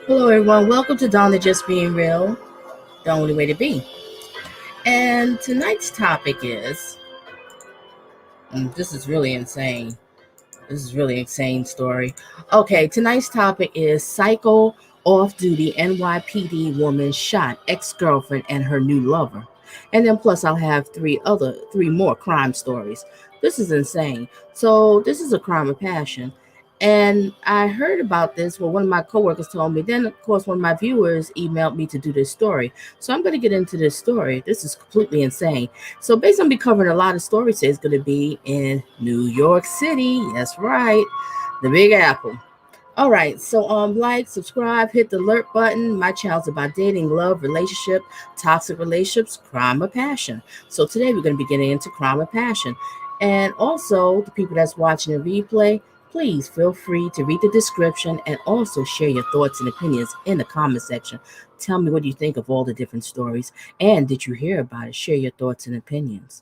Hello, everyone. Welcome to Donna Just Being Real, the only way to be. And tonight's topic is this is really insane. This is really insane story. Okay, tonight's topic is psycho off-duty NYPD woman shot ex-girlfriend and her new lover. And then plus I'll have three more crime stories. This is insane. So this is a crime of passion. And I heard about this. Well, one of my coworkers told me. Then, of course, one of my viewers emailed me to do this story. So I'm going to get into this story. This is completely insane. So based on me covering a lot of stories, it's going to be in New York City. That's right, the Big Apple. All right, so like, subscribe, hit the alert button. My channel's about dating, love, relationship, toxic relationships, crime or passion. So today we're going to be getting into crime or passion. And also, the people that's watching the replay, please feel free to read the description and also share your thoughts and opinions in the comment section. Tell me what you think of all the different stories, and did you hear about it? Share your thoughts and opinions.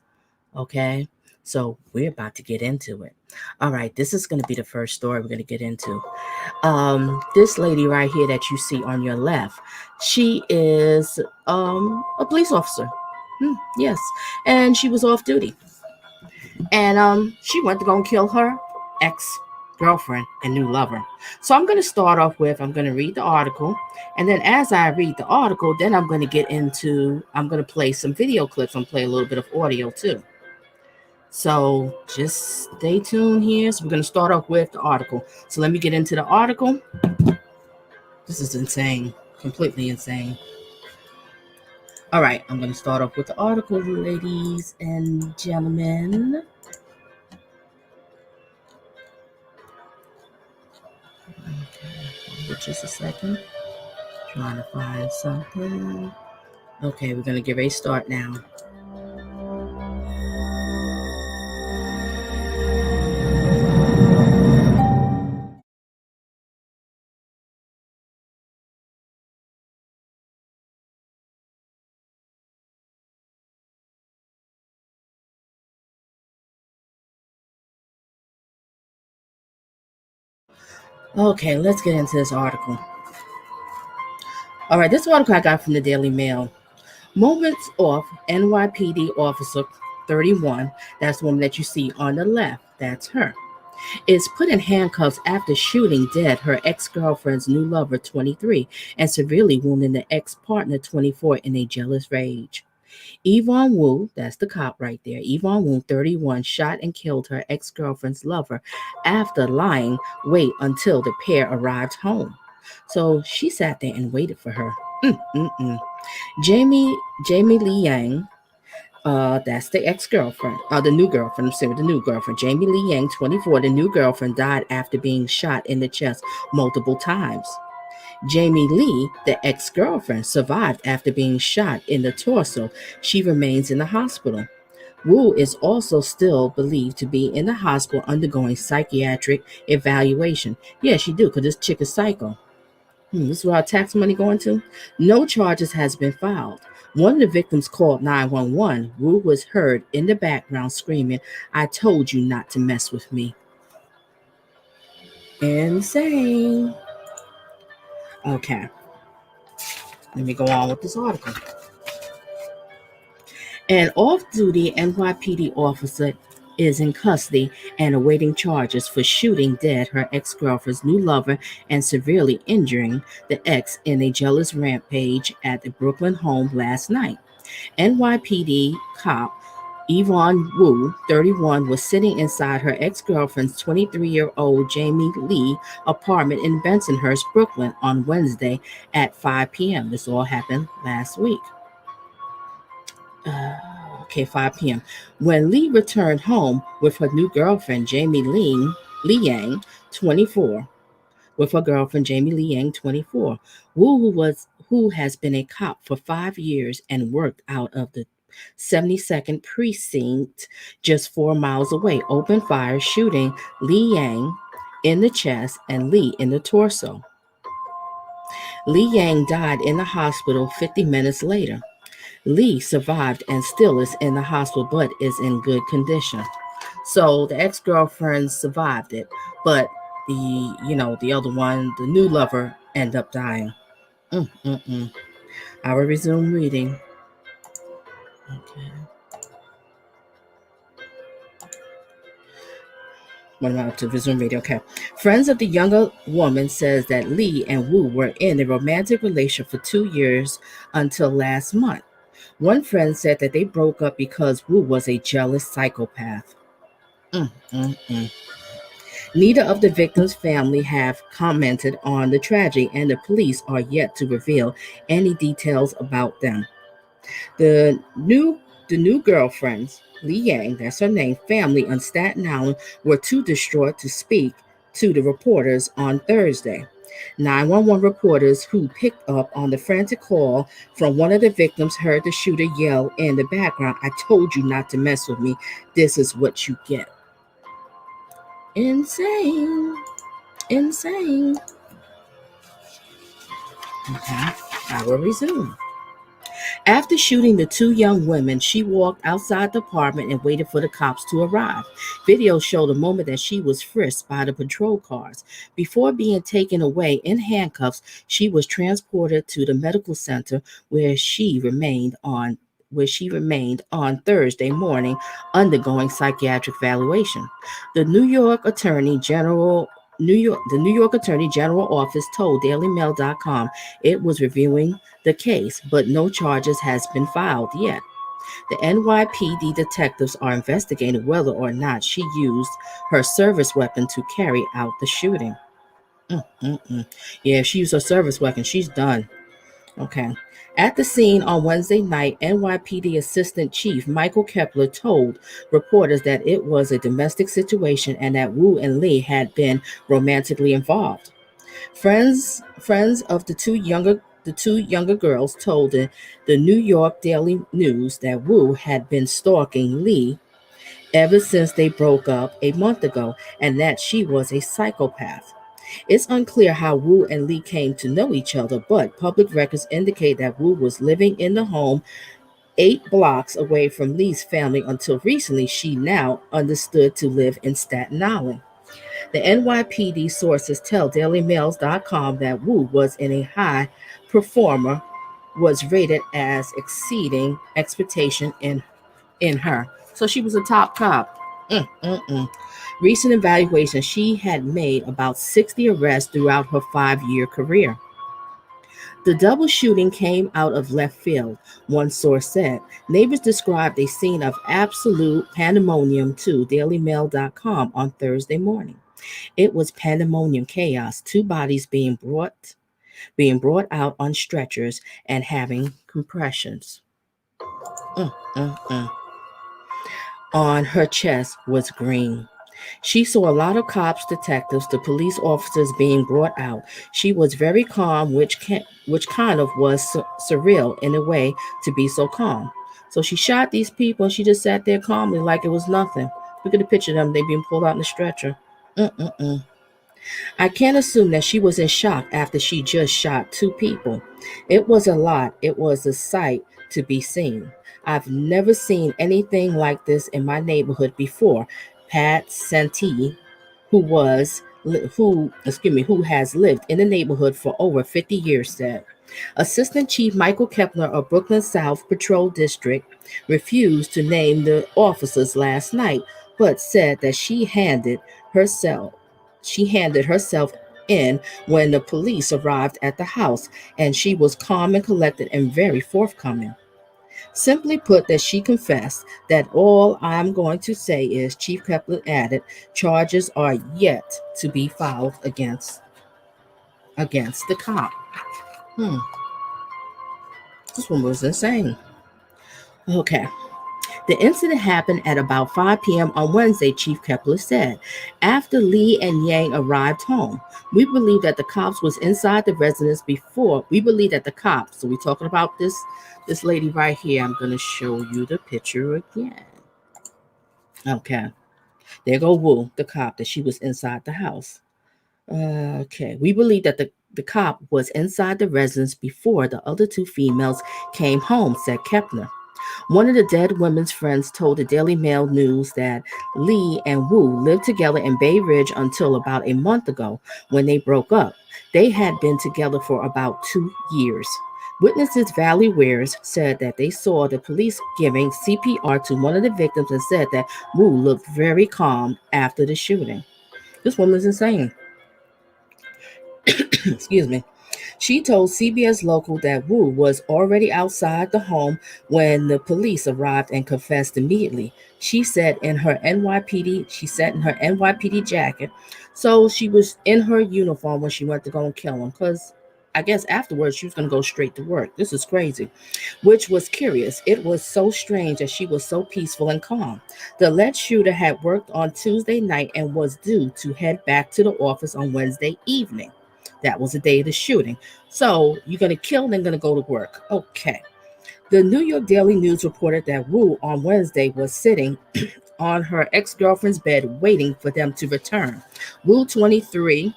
Okay, so we're about to get into it. All right, this is going to be the first story we're going to get into. This lady right here that you see on your left, she is a police officer. Yes, and she was off duty, and she went to go and kill her ex-girlfriend and new lover. So I'm going to read the article, and then as I read the article, then I'm going to play some video clips and play a little bit of audio too. So just stay tuned here. So we're going to start off with the article. So let me get into the article. This is insane, completely insane. All right, I'm going to start off with the article, ladies and gentlemen. Okay, just a second. Trying to find something. Okay, we're going to get ready to start now. Okay, let's get into this article. All right, this article I got from the Daily Mail. Moments off, NYPD officer 31, that's the woman that you see on the left, that's her, is put in handcuffs after shooting dead her ex-girlfriend's new lover 23 and severely wounding the ex-partner 24 in a jealous rage. Yvonne Wu, that's the cop right there, Yvonne Wu, 31, shot and killed her ex-girlfriend's lover after lying wait until the pair arrived home. So she sat there and waited for her. Jamie Liang, that's the ex-girlfriend, the new girlfriend. I'm saying the new girlfriend. Jamie Liang, 24, the new girlfriend, died after being shot in the chest multiple times. Jamie Lee, the ex-girlfriend, survived after being shot in the torso. She remains in the hospital. Wu is also still believed to be in the hospital undergoing psychiatric evaluation. Yeah, she do, because this chick is psycho. This is where our tax money going to? No charges has been filed. One of the victims called 911. Wu was heard in the background screaming, "I told you not to mess with me." Insane. Okay. Let me go on with this article. An off-duty NYPD officer is in custody and awaiting charges for shooting dead her ex-girlfriend's new lover and severely injuring the ex in a jealous rampage at the Brooklyn home last night. NYPD cop Yvonne Wu, 31, was sitting inside her ex-girlfriend's 23-year-old Jamie Lee apartment in Bensonhurst, Brooklyn on Wednesday at 5 p.m. This all happened last week. 5 p.m. When Lee returned home with her new girlfriend, Jamie Liang, 24, with her girlfriend, Jamie Liang, 24, who has been a cop for 5 years and worked out of the 72nd precinct just 4 miles away, opened fire, shooting Liang in the chest and Lee in the torso. Liang died in the hospital 50 minutes later. Lee survived and still is in the hospital, but is in good condition. So the ex-girlfriend survived it, but the other one, the new lover, end up dying. Mm-mm-mm. I will resume reading. Okay. What am I up to? Resume reading. Okay. Friends of the younger woman says that Lee and Wu were in a romantic relationship for 2 years until last month. One friend said that they broke up because Wu was a jealous psychopath. Mm-mm-mm. Neither of the victims' family have commented on the tragedy, and the police are yet to reveal any details about them. The new girlfriends, Liang, that's her name, family on Staten Island were too distraught to speak to the reporters on Thursday. 911 reporters who picked up on the frantic call from one of the victims heard the shooter yell in the background, "I told you not to mess with me. This is what you get." Insane. Insane. Okay, I will resume. After shooting the two young women, she walked outside the apartment and waited for the cops to arrive. Video showed the moment that she was frisked by the patrol cars. Before being taken away in handcuffs, she was transported to the medical center where she remained on Thursday morning undergoing psychiatric evaluation. The New York Attorney General office told DailyMail.com it was reviewing the case, but no charges has been filed yet. The NYPD detectives are investigating whether or not she used her service weapon to carry out the shooting. Mm-mm-mm. Yeah, if she used her service weapon, she's done. Okay. At the scene on Wednesday night, NYPD Assistant Chief Michael Kepler told reporters that it was a domestic situation and that Wu and Lee had been romantically involved. Friends of the two younger girls told the New York Daily News that Wu had been stalking Lee ever since they broke up a month ago and that she was a psychopath. It's unclear how Wu and Lee came to know each other, but public records indicate that Wu was living in the home 8 blocks away from Lee's family until recently she now understood to live in Staten Island. The NYPD sources tell DailyMails.com that Wu was in a high performer, was rated as exceeding expectation in her. So she was a top cop. Mm-mm-mm. Recent evaluation, she had made about 60 arrests throughout her 5-year career. The double shooting came out of left field, one source said. Neighbors described a scene of absolute pandemonium to DailyMail.com on Thursday morning. It was pandemonium chaos, two bodies being brought out on stretchers and having compressions. Mm, mm, mm. On her chest was green. She saw a lot of cops, detectives, the police officers being brought out. She was very calm, which kind of was surreal in a way to be so calm. So she shot these people and she just sat there calmly like it was nothing. Look at the picture of them. They being pulled out in the stretcher. Mm-mm-mm. I can't assume that she was in shock after she just shot two people. It was a lot. It was a sight to be seen. I've never seen anything like this in my neighborhood before. Pat Santee, who has lived in the neighborhood for over 50 years, said. Assistant Chief Michael Kepler of Brooklyn South Patrol District refused to name the officers last night, but said that she handed herself in when the police arrived at the house, and she was calm and collected and very forthcoming. Simply put, that she confessed. That all I'm going to say is, Chief Kepler added, charges are yet to be filed against the cop. Hmm, this one was insane. Okay. The incident happened at about 5 p.m. on Wednesday, Chief Kepler said, after Lee and Yang arrived home. We believe that the cops, so we're talking about this lady right here. I'm going to show you the picture again. Okay. There go Wu, the cop, that she was inside the house. Okay. We believe that the cop was inside the residence before the other two females came home, said Kepler. One of the dead women's friends told the Daily Mail News that Lee and Wu lived together in Bay Ridge until about a month ago when they broke up. They had been together for about 2 years. Witnesses Valley Wares said that they saw the police giving CPR to one of the victims and said that Wu looked very calm after the shooting. This woman is insane. Excuse me. She told CBS Local that Wu was already outside the home when the police arrived and confessed immediately. She sat in her NYPD jacket, so she was in her uniform when she went to go and kill him. Because I guess afterwards she was going to go straight to work. This is crazy, which was curious. It was so strange that she was so peaceful and calm. The alleged shooter had worked on Tuesday night and was due to head back to the office on Wednesday evening. That was the day of the shooting. So you're going to kill, then going to go to work. Okay. The New York Daily News reported that Wu on Wednesday was sitting on her ex-girlfriend's bed waiting for them to return. Wu 23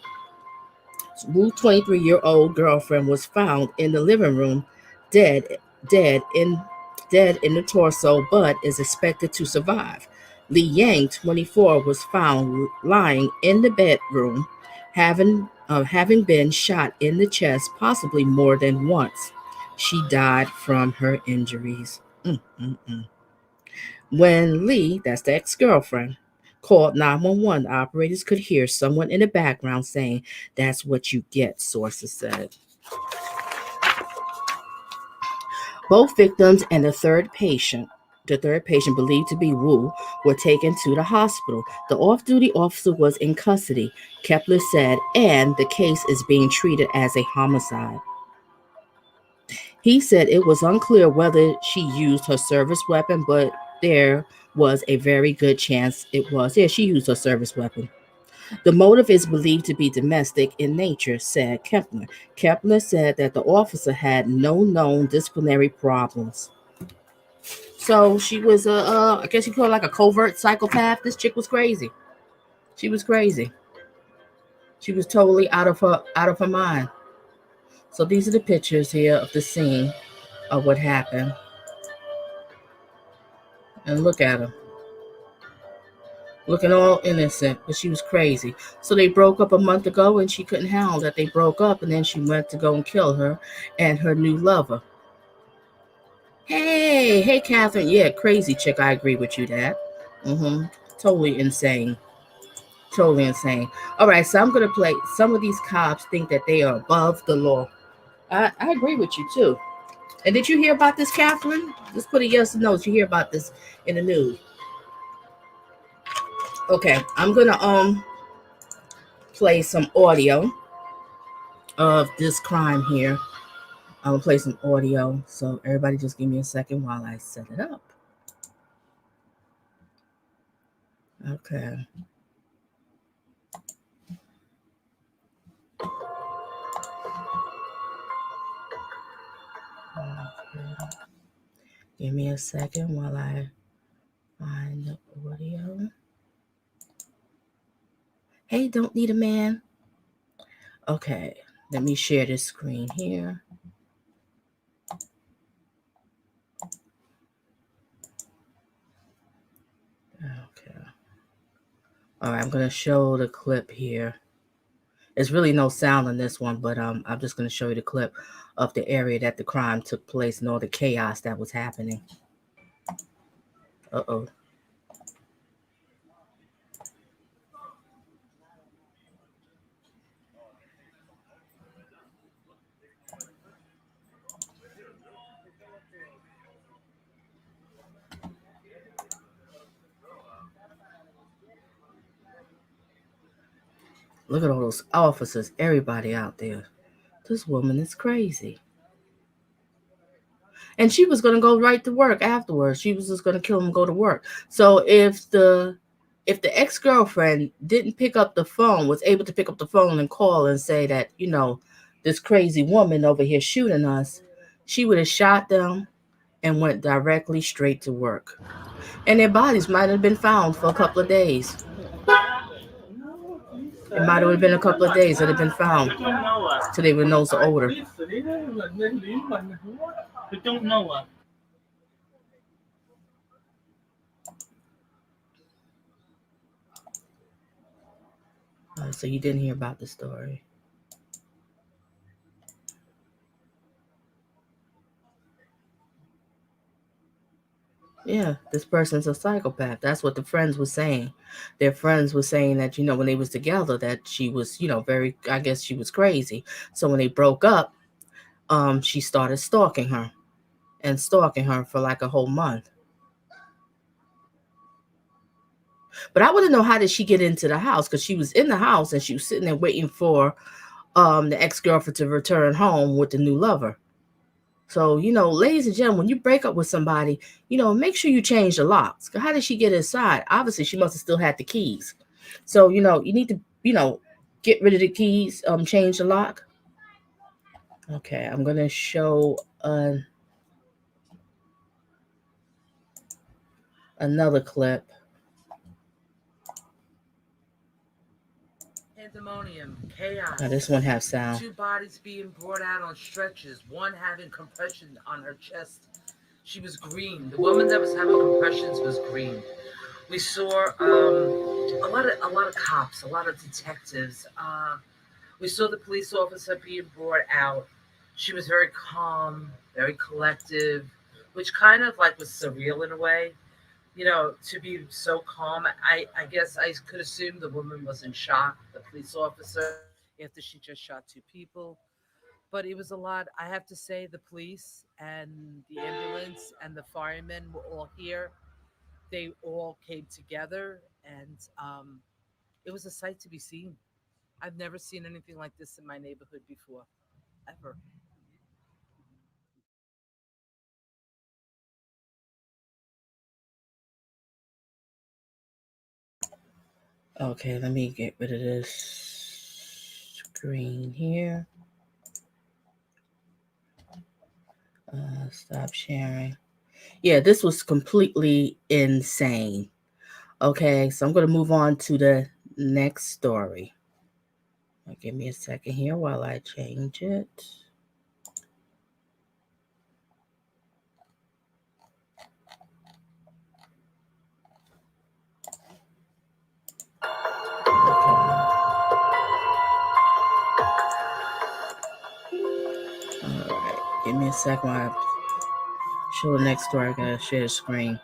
Wu 23-year-old girlfriend was found in the living room dead dead in dead in the torso but is expected to survive. Liang 24 was found lying in the bedroom having been shot in the chest possibly more than once. She died from her injuries. Mm-mm-mm. When Lee, that's the ex-girlfriend, called 911, operators could hear someone in the background saying, "That's what you get," sources said. Both victims and the third patient believed to be Wu, were taken to the hospital. The off-duty officer was in custody, Kepler said, and the case is being treated as a homicide. He said it was unclear whether she used her service weapon, but there was a very good chance it was. Yeah, she used her service weapon. The motive is believed to be domestic in nature, said Kepler. Kepler said that the officer had no known disciplinary problems. So she was I guess you call it like a covert psychopath. This chick was crazy. She was crazy. She was totally out of her mind. So these are the pictures here of the scene of what happened. And look at her. Looking all innocent, but she was crazy. So they broke up a month ago and she couldn't handle that they broke up, and then she went to go and kill her and her new lover. Hey, Catherine. Yeah, crazy chick. I agree with you that. Mm-hmm. Totally insane. Totally insane. All right, so I'm gonna play. Some of these cops think that they are above the law. I agree with you too. And did you hear about this, Catherine? Just put a yes or no. Did you hear about this in the news? Okay, I'm gonna play some audio of this crime here. I'm gonna play some audio. So everybody just give me a second while I set it up. Okay. Give me a second while I find the audio. Hey, don't need a man. Okay, let me share this screen here. Okay. All right, I'm gonna show the clip here. There's really no sound on this one, but I'm just gonna show you the clip of the area that the crime took place and all the chaos that was happening. Uh-oh. Look at all those officers, everybody out there. This woman is crazy. And she was gonna go right to work afterwards. She was just gonna kill him and go to work. So if the ex-girlfriend didn't pick up the phone, was able to pick up the phone and call and say that, this crazy woman over here shooting us, she would have shot them and went directly straight to work. And their bodies might have been found for a couple of days. It might have been a couple of days that had been found till they would nose the odor. So you didn't hear about the story. Yeah, this person's a psychopath. That's what the friends were saying. Their friends were saying that, when they was together, that she was, very, I guess she was crazy. So when they broke up, she started stalking her for like a whole month. But I want to know, how did she get into the house? Because she was in the house and she was sitting there waiting for the ex-girlfriend to return home with the new lover. So, ladies and gentlemen, when you break up with somebody, make sure you change the locks. How did she get inside? Obviously, she must have still had the keys. So, you need to, get rid of the keys, change the lock. Okay, I'm going to show another clip. Pandemonium, chaos. Now, this one has sound. 2 bodies being brought out on stretchers, one having compression on her chest. She was green. The woman that was having compressions was green. We saw a lot of cops, a lot of detectives. We saw the police officer being brought out. She was very calm, very collective, which kind of like was surreal in a way. To be so calm. I guess I could assume the woman was in shock, the police officer, after she just shot 2 people. But it was a lot. I have to say, the police and the ambulance and the firemen were all here. They all came together, and it was a sight to be seen. I've never seen anything like this in my neighborhood before, ever. Okay, let me get rid of this screen here. Stop sharing. Yeah, this was completely insane. Okay, so I'm going to move on to the next story. Give me a second here while I change it. Alright, give me a second while I show the next story. I gotta share the screen.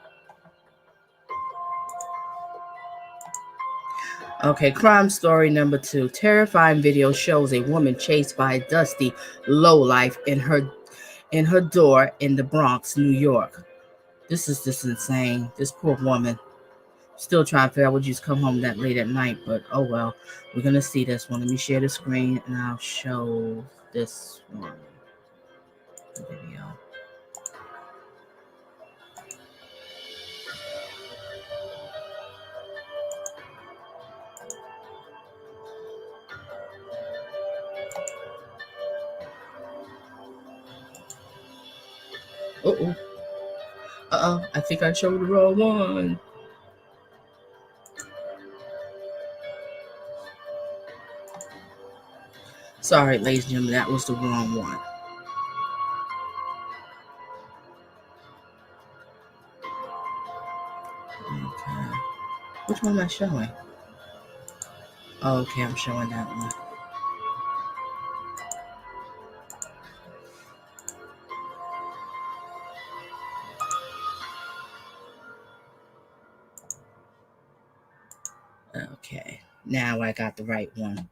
Okay, crime story number 2. Terrifying video shows a woman chased by a dusty lowlife in her door in the Bronx, New York. This is just insane. This poor woman. Still trying to figure out what you just come home that late at night, but oh well. We're gonna see this one. Let me share the screen and I'll show this one. Video. I think I showed the wrong one. Sorry, ladies and gentlemen, that was the wrong one. Okay. Which one am I showing? Okay, I'm showing that one. Okay, now I got the right one.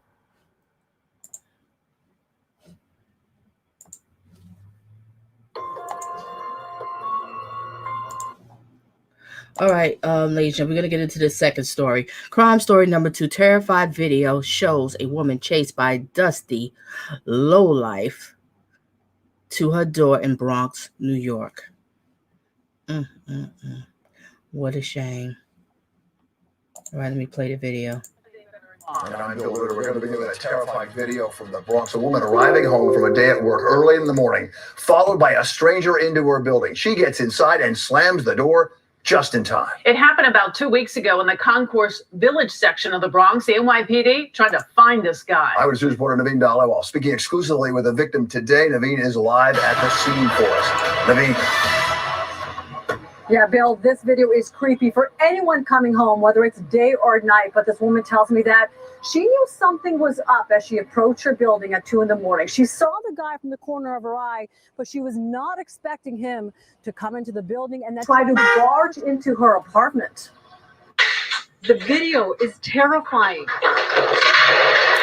All right, ladies and gentlemen, we're going to get into the second story. Crime story number 2. Terrified video shows a woman chased by a dusty lowlife to her door in Bronx, New York. What a shame. All right, let me play the video. And I'm Bill Luder. We're going to begin with a terrifying video from the Bronx. A woman arriving home from a day at work early in the morning, followed by a stranger into her building. She gets inside and slams the door just in time. It happened about 2 weeks ago in the Concourse Village section of the Bronx. The NYPD tried to find this guy. Eyewitness News reporter Naveen Dhaliwal speaking exclusively with the victim today. Naveen is live at the scene for us. Naveen. Yeah, Bill, this video is creepy for anyone coming home, whether it's day or night. But this woman tells me that She knew something was up as she approached her building at 2 in the morning. She saw the guy from the corner of her eye, but she was not expecting him to come into the building and then try to barge into her apartment. The video is terrifying.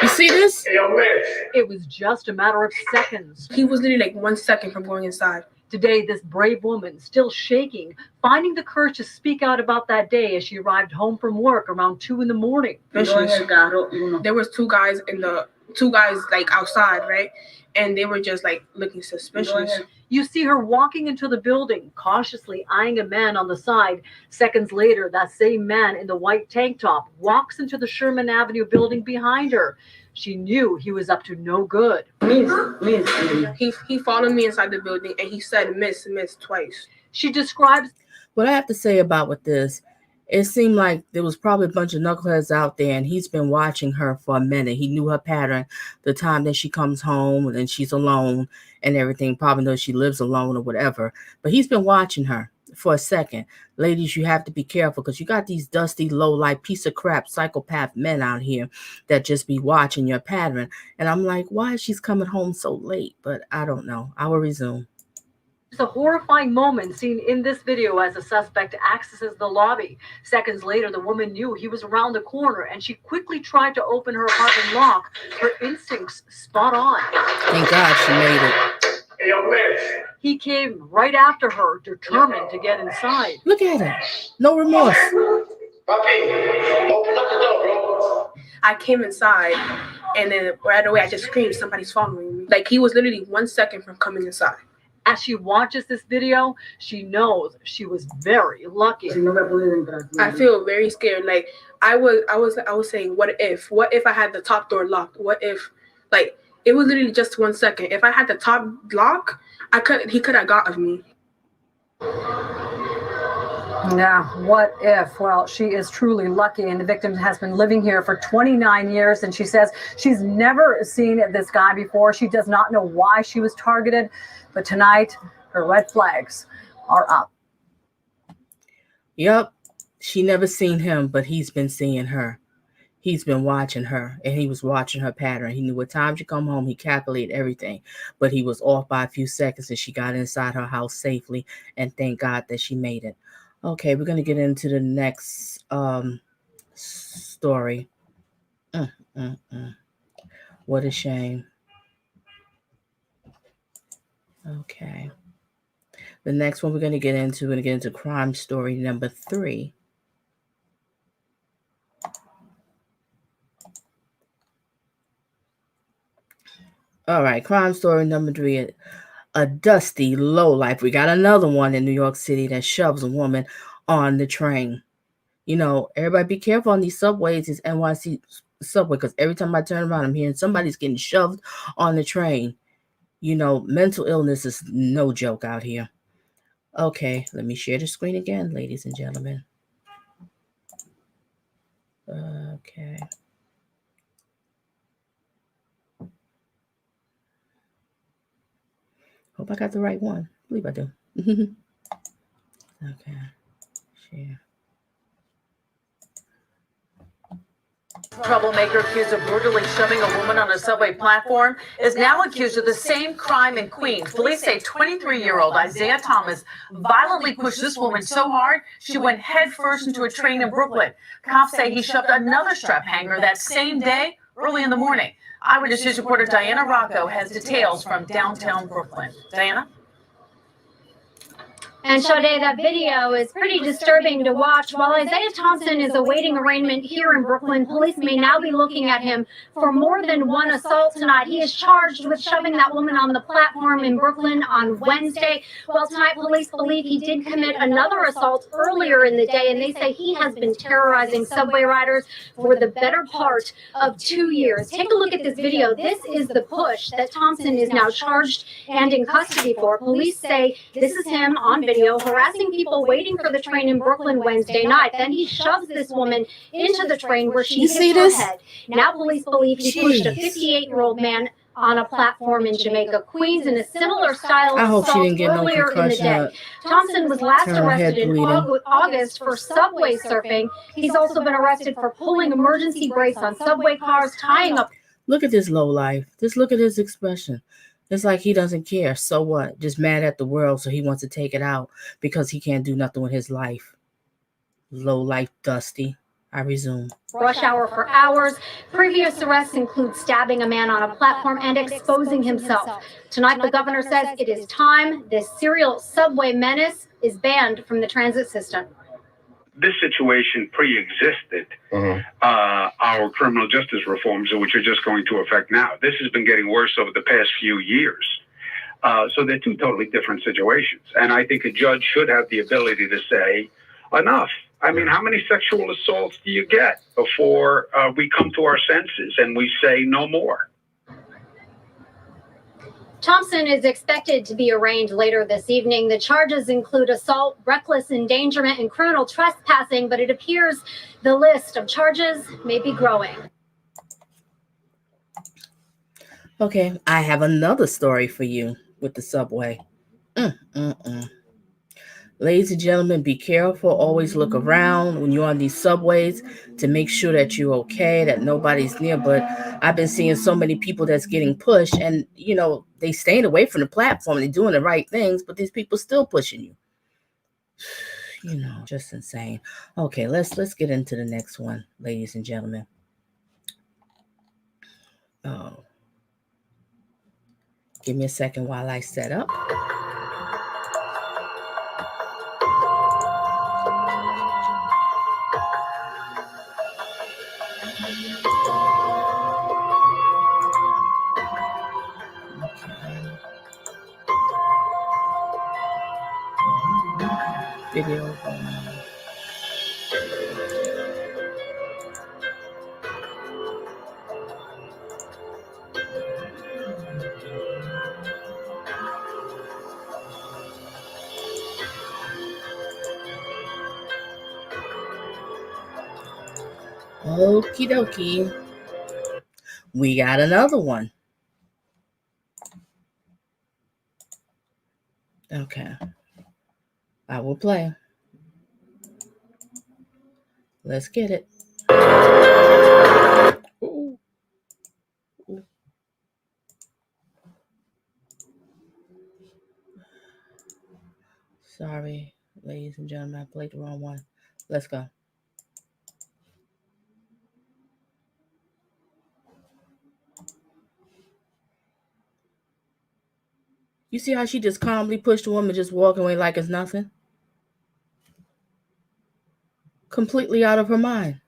You see this? It was just a matter of seconds. He was literally like 1 second from going inside. Today, this brave woman, still shaking, finding the courage to speak out about that day as she arrived home from work around 2 in the morning. There was two guys like outside, right? And they were just like looking suspicious. You see her walking into the building, cautiously eyeing a man on the side. Seconds later, that same man in the white tank top walks into the Sherman Avenue building behind her. She knew he was up to no good. He followed me inside the building and he said miss twice. She describes What I have to say about with this, it seemed like there was probably a bunch of knuckleheads out there, and he's been watching her for a minute. He knew her pattern, the time that she comes home and she's alone and everything, probably knows she lives alone or whatever. But he's been watching her for a second. Ladies, you have to be careful because you got these dusty, low-life, piece of crap, psychopath men out here that just be watching your pattern. And I'm like, why is she coming home so late? But I don't know. I will resume. It's a horrifying moment seen in this video as the suspect accesses the lobby. Seconds later, the woman knew he was around the corner and she quickly tried to open her apartment lock. Her instincts spot on. Thank God she made it. He came right after her, determined to get inside. Look at her. No remorse. I came inside and then right away I just screamed, somebody's following me. Like he was literally 1 second from coming inside. As she watches this video, she knows she was very lucky. I feel very scared. Like I was saying, what if I had the top door locked? What if, like, it was literally just 1 second. If I had the top lock, he could have got of me. Yeah, what if? Well, she is truly lucky, and the victim has been living here for 29 years, and she says she's never seen this guy before. She does not know why she was targeted, but tonight her red flags are up. Yep, she never seen him, but he's been seeing her. He's been watching her, and he was watching her pattern. He knew what time she come home. He calculated everything, but he was off by a few seconds, and she got inside her house safely, and thank God that she made it. Okay, we're going to get into the next story. What a shame. Okay. The next one we're going to get into crime story number 3. All right, crime story number 3. A dusty lowlife. We got another one in New York City that shoves a woman on the train. You know, everybody be careful on these subways, these NYC subway, because every time I turn around, I'm hearing somebody's getting shoved on the train. You know, mental illness is no joke out here. Okay, let me share the screen again, ladies and gentlemen. Okay. Hope I got the right one. I believe I do. Okay. Share. Troublemaker accused of brutally shoving a woman on a subway platform is now accused of the same crime in Queens. Police say 23-year-old Isaiah Thomas violently pushed this woman so hard she went headfirst into a train in Brooklyn. Cops say he shoved another strap hanger that same day early in the morning. Eyewitness News reporter Diana Rocco has details from downtown Brooklyn. Diana? And Sade, that video is pretty disturbing to watch. While Isaiah Thompson is awaiting arraignment here in Brooklyn, police may now be looking at him for more than one assault tonight. He is charged with shoving that woman on the platform in Brooklyn on Wednesday. Well, tonight police believe he did commit another assault earlier in the day, and they say he has been terrorizing subway riders for the better part of 2 years. Take a look at this video. This is the push that Thompson is now charged and in custody for. Police say this is him on video harassing people waiting for the train in Brooklyn Wednesday night. Then he shoves this woman into the train where she hits her head. Now police believe he pushed a 58-year-old man on a platform in Jamaica, Queens, in a similar style I of hope she assault didn't get no earlier in the concussion. day. Thompson was last Her arrested head in bleeding. August for subway surfing. He's also been arrested for pulling emergency brakes on subway cars, tying up. Look at this low life. Just look at his expression. It's like he doesn't care. So what? Just mad at the world, so he wants to take it out because he can't do nothing with his life. Low life, Dusty. I resume. Rush hour for hours. Previous arrests include stabbing a man on a platform and exposing himself. Tonight, the governor says it is time. This serial subway menace is banned from the transit system. This situation pre-existed our criminal justice reforms, which are just going to affect now. This has been getting worse over the past few years. So they're two totally different situations. And I think a judge should have the ability to say, enough. I mean, how many sexual assaults do you get before we come to our senses and we say no more? Thompson is expected to be arraigned later this evening. The charges include assault, reckless endangerment, and criminal trespassing, but it appears the list of charges may be growing. Okay, I have another story for you with the subway. Ladies and gentlemen, be careful. Always look around when you're on these subways to make sure that you're okay, that nobody's near. But I've been seeing so many people that's getting pushed, and you know, they staying away from the platform. They're doing the right things, but these people still pushing you. You know, just insane. Okay, let's get into the next one, ladies and gentlemen. Oh, give me a second while I set up. Video. Okie dokie. We got another one. Okay. I will play. Let's get it. Ooh. Ooh. Sorry, ladies and gentlemen, I played the wrong one. Let's go. You see how she just calmly pushed the woman, just walking away like it's nothing? Completely out of her mind.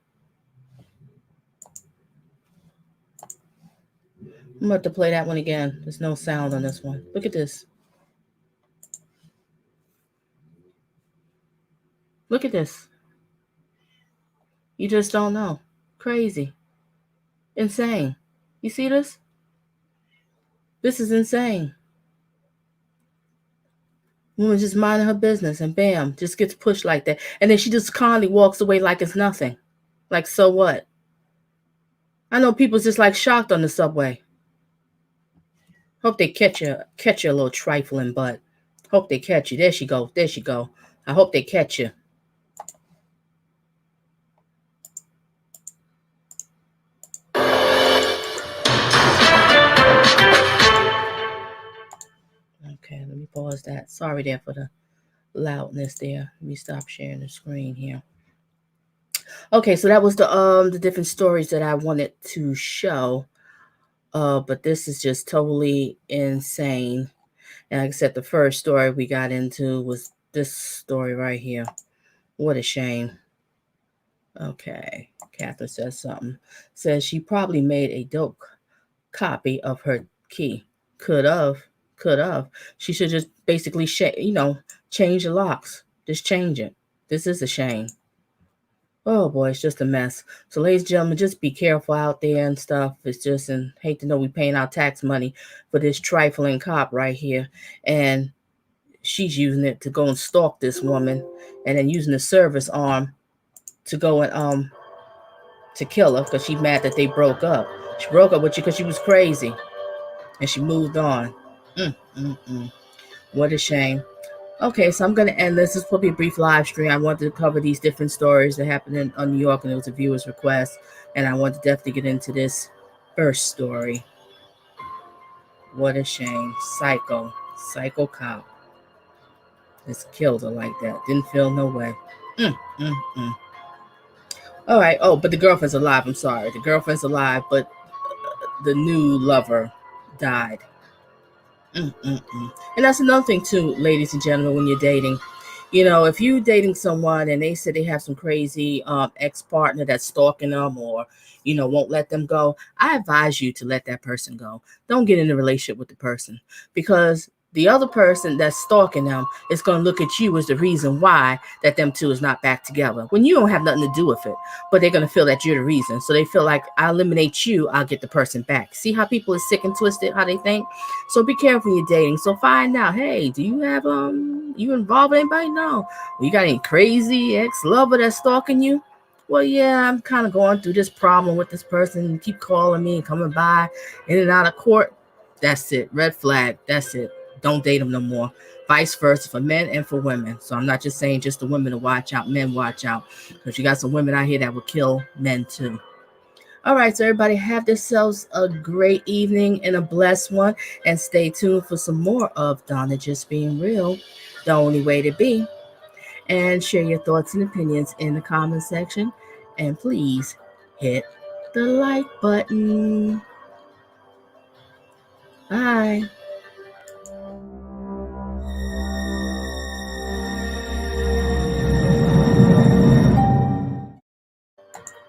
I'm about to play that one again. There's no sound on this one. Look at this. Look at this. You just don't know. Crazy. Insane. You see this? This is insane. Woman just minding her business and bam, just gets pushed like that. And then she just calmly walks away like it's nothing. Like, so what? I know people's just like shocked on the subway. Hope they catch you a little trifling butt. Hope they catch you. There she go. There she go. I hope they catch you. Okay, let me pause that. Sorry there for the loudness there. Let me stop sharing the screen here. Okay, so that was the different stories that I wanted to show. But this is just totally insane. And like I said, the first story we got into was this story right here. What a shame. Okay, Catherine says something. Says she probably made a dope copy of her key. Could have. She should just basically, change the locks. Just change it. This is a shame. Oh boy, it's just a mess. So ladies and gentlemen, just be careful out there and stuff. It's just, and hate to know we paying our tax money for this trifling cop right here. And she's using it to go and stalk this woman, and then using the service arm to go and to kill her because she's mad that they broke up. She broke up with you because she was crazy. and she moved on. What a shame. Okay, so I'm going to end this. This will be a brief live stream. I wanted to cover these different stories that happened in New York, and it was a viewer's request. And I wanted to definitely get into this first story. What a shame. Psycho cop. Just killed her like that. Didn't feel no way. All right. Oh, but the girlfriend's alive. I'm sorry. The girlfriend's alive, but the new lover died. And that's another thing too, ladies and gentlemen, when you're dating. If you're dating someone and they say they have some crazy ex-partner that's stalking them or, won't let them go, I advise you to let that person go. Don't get in a relationship with the person, because the other person that's stalking them is going to look at you as the reason why that them two is not back together, when you don't have nothing to do with it. But they're going to feel that you're the reason. So they feel like, I eliminate you, I'll get the person back. See how people are sick and twisted, how they think? So be careful when you're dating. So find out, hey, do you have you involved with anybody? No. Well, you got any crazy ex-lover that's stalking you? Well, yeah, I'm kind of going through this problem with this person. You keep calling me and coming by in and out of court. That's it. Red flag. That's it. Don't date them no more. Vice versa for men and for women. So I'm not just saying just the women to watch out. Men watch out, because you got some women out here that will kill men too. All right, so everybody have themselves a great evening and a blessed one. And stay tuned for some more of Donna Just Being Real, the only way to be. And share your thoughts and opinions in the comment section. And please hit the like button. Bye.